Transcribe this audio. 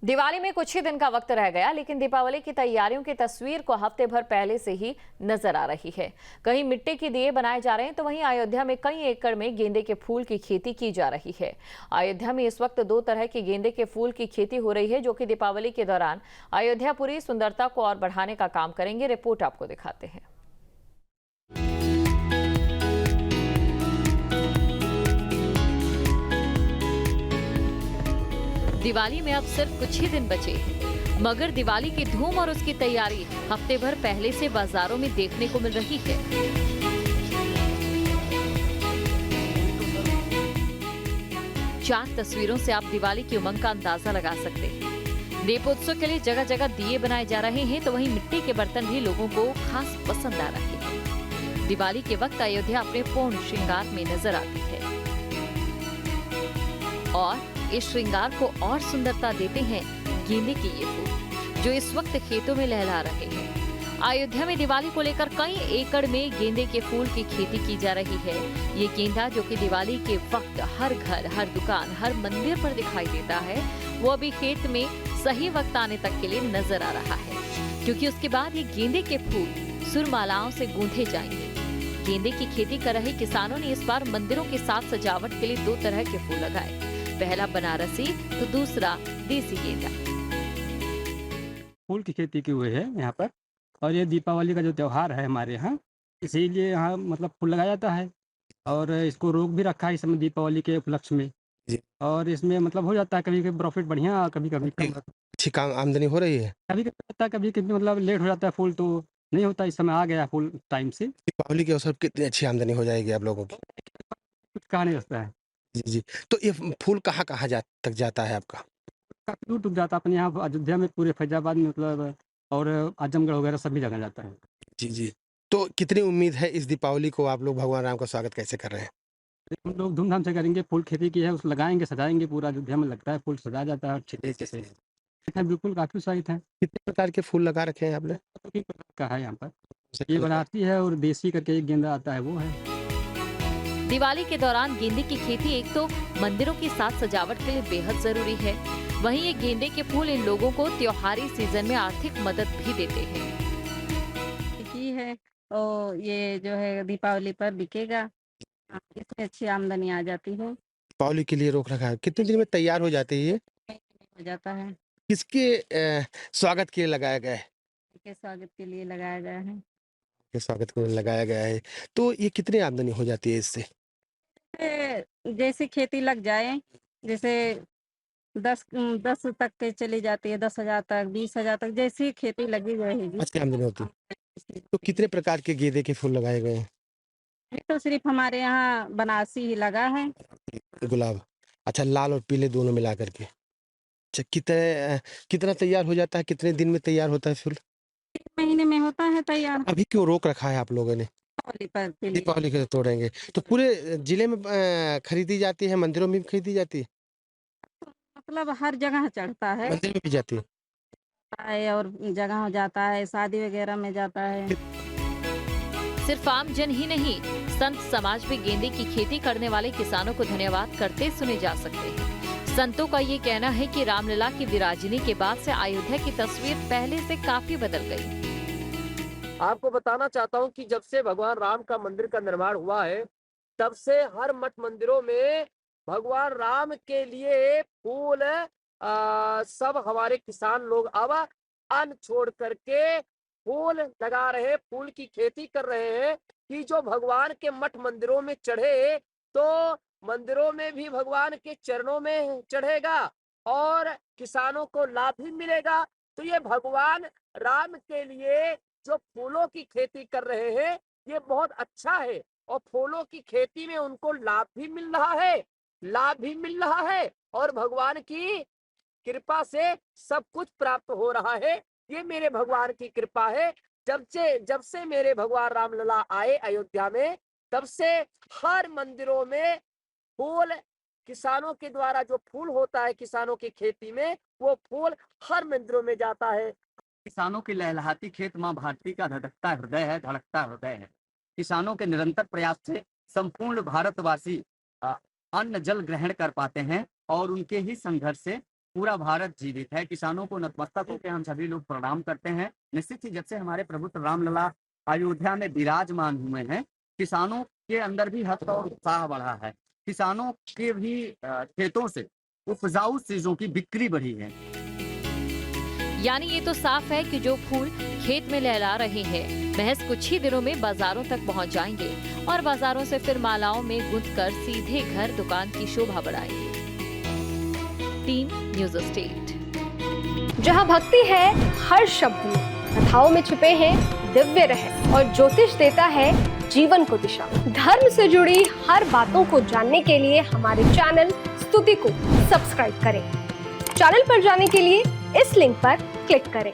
दिवाली में कुछ ही दिन का वक्त रह गया, लेकिन दीपावली की तैयारियों की तस्वीर को हफ्ते भर पहले से ही नजर आ रही है। कहीं मिट्टी के दिए बनाए जा रहे हैं, तो वहीं अयोध्या में कई एकड़ में गेंदे के फूल की खेती की जा रही है। अयोध्या में इस वक्त 2 तरह के गेंदे के फूल की खेती हो रही है, जो कि दीपावली के दौरान अयोध्यापुरी सुंदरता को और बढ़ाने का काम करेंगे। रिपोर्ट आपको दिखाते हैं। दिवाली में अब सिर्फ कुछ ही दिन बचे हैं, मगर दिवाली की धूम और उसकी तैयारी हफ्ते भर पहले से बाजारों में देखने को मिल रही है। चार तस्वीरों से आप दिवाली की उमंग का अंदाजा लगा सकते हैं। दीपोत्सव के लिए जगह जगह दिए बनाए जा रहे हैं, तो वहीं मिट्टी के बर्तन भी लोगों को खास पसंद आ रहे हैं। दिवाली के वक्त अयोध्या अपने पूर्ण श्रृंगार में नजर आती है और इस श्रृंगार को और सुंदरता देते हैं गेंदे के ये फूल, जो इस वक्त खेतों में लहरा रहे हैं। अयोध्या में दिवाली को लेकर कई एकड़ में गेंदे के फूल की खेती की जा रही है। ये गेंदा, जो कि दिवाली के वक्त हर घर, हर दुकान, हर मंदिर पर दिखाई देता है, वो अभी खेत में सही वक्त आने तक के लिए नजर आ रहा है, क्योंकि उसके बाद ये गेंदे के फूल सुरमालाओं से गूंथे जाएंगे। गेंदे की खेती कर रहे किसानों ने इस बार मंदिरों के साथ सजावट के लिए 2 तरह के फूल लगाए। पहला बनारसी तो दूसरा देसी गेंदा। फूल की खेती की हुई है यहाँ पर, और ये दीपावली का जो त्योहार है हमारे यहाँ, इसीलिए यहाँ मतलब फूल लगाया जाता है और इसको रोक भी रखा है इस समय दीपावली के उपलक्ष्य में। जी। और इसमें मतलब हो जाता है कभी-कभी प्रॉफ़िट बढ़िया, कभी-कभी कम। अच्छी काम आमदनी हो रही है। कभी-कभी होता है, कभी-कभी मतलब लेट हो जाता है फूल, तो नहीं होता। इस समय आ गया फूल टाइम से। दीपावली के अवसर पर कितनी अच्छी आमदनी हो जाएगी आप लोगों की? कुछ कहा नहीं सकता है। जी, जी। तो ये फूल कहाँ-कहाँ जा तक जाता है आपका? काफ़ी दूर तक जाता है अपने यहाँ अयोध्या में, पूरे फैज़ाबाद में मतलब, और आजमगढ़ वगैरह सभी जगह जाता है। जी, जी। तो कितनी उम्मीद है इस दीपावली को आप लोग भगवान राम का स्वागत कैसे कर रहे हैं? हम लोग धूमधाम से करेंगे, फूल खेती की है, उसको लगाएँगे, सजाएँगे, पूरा अयोध्या में लगता है, फूल सजाया जाता है अच्छे तरीके से। हैं, बिल्कुल काफ़ी उत्साहित हैं। कितने प्रकार के फूल लगा रखे हैं आपने? एक प्रकार का है यहाँ पर। से ये कलर का? बनारसी है और देसी करके एक गेंदा आता है, वो है। दिवाली के दौरान गेंदे की खेती एक तो मंदिरों की साथ सजावट के लिए बेहद जरूरी है, वहीं ये गेंदे के फूल इन लोगों को त्योहारी सीजन में आर्थिक मदद भी देते हैं। की है तो ये जो है दीपावली पर बिकेगा। इसमें अच्छी आमदनी आ जाती है। दीपावली के लिए रोक रखा है। कितने दिन में तैयार हो जाती है ये? हो जाता है। किसके स्वागत के लिए लगाया गया है? के स्वागत के लिए लगाया गया है। के स्वागत के लिए लगाया गया है। तो ये कितनी आमदनी हो जाती है इससे? जैसे खेती लग जाए, जैसे 10 तक के चली जाती है, 10,000 तक, 20,000 तक, जैसी खेती लगी रहेगी। अच्छी आमदनी होती है। तो कितने प्रकार के गेंदे के फूल लगाए गए हैं? तो सिर्फ हमारे यहाँ बनारसी ही लगा है। गुलाब। अच्छा, लाल और पीले दोनों मिला कर के। अच्छा, कितना तैयार हो जाता है? कितने दिन में तैयार होता है फूल? 1 महीने में होता है तैयार। अभी क्यों रोक रखा है आप लोगों ने? दीपावली पर के लिए। दीपावली के लिए तोड़ेंगे। तो पूरे जिले में खरीदी जाती है, मंदिरों में भी खरीदी जाती है? मतलब हर जगह चढ़ता है। मंदिर में भी जाती है? और जगह जाता है, शादी वगैरह में जाता है। सिर्फ आम जन ही नहीं, संत समाज भी गेंदे की खेती करने वाले किसानों को धन्यवाद करते सुने जा सकते हैं। संतों का ये कहना है कि रामलला की विराजनी के बाद से अयोध्या की तस्वीर पहले से काफी बदल गई। आपको बताना चाहता हूँ कि जब से भगवान राम का मंदिर का निर्माण हुआ है, तब से हर मठ मंदिरों में भगवान राम के लिए फूल सब हमारे किसान लोग अब अन्न छोड़ करके फूल लगा रहे हैं, फूल की खेती कर रहे हैं कि जो भगवान के मठ मंदिरों में चढ़े तो मंदिरों में भी भगवान के चरणों में चढ़ेगा और किसानों को लाभ भी मिलेगा। तो ये भगवान राम के लिए जो फूलों की खेती कर रहे हैं, ये बहुत अच्छा है और फूलों की खेती में उनको लाभ भी मिल रहा है, और भगवान की कृपा से सब कुछ प्राप्त हो रहा है। ये मेरे भगवान की कृपा है। जब से मेरे भगवान रामलला आए अयोध्या में, तब से हर मंदिरों में फूल, किसानों के द्वारा जो फूल होता है किसानों की खेती में, वो फूल हर मंदिरों में जाता है। किसानों की लहलहाती खेत माँ भारती का धधकता हृदय है, धड़कता हृदय है। किसानों के निरंतर प्रयास से संपूर्ण भारतवासी अन्न जल ग्रहण कर पाते हैं और उनके ही संघर्ष से पूरा भारत जीवित है। किसानों को नतमस्तक होकर हम सभी लोग प्रणाम करते हैं। निश्चित ही जब से हमारे प्रभु रामलला अयोध्या में विराजमान हुए हैं, किसानों के अंदर भी हर्ष और उत्साह बढ़ा है। किसानों के भी खेतों से उपजाऊ चीजों की बिक्री बढ़ी है। यानी ये तो साफ है कि जो फूल खेत में लहरा रहे हैं महज कुछ ही दिनों में बाजारों तक पहुंच जाएंगे और बाजारों से फिर मालाओं में गुंथकर सीधे घर दुकान की शोभा बढ़ाएंगे। Team news state. जहां भक्ति है हर शब्द में, कथाओं में छुपे हैं दिव्य रहस्य और ज्योतिष देता है जीवन को दिशा। धर्म से जुड़ी हर बातों को जानने के लिए हमारे चैनल स्तुति को सब्सक्राइब करें। चैनल पर जाने के लिए इस लिंक पर क्लिक करें।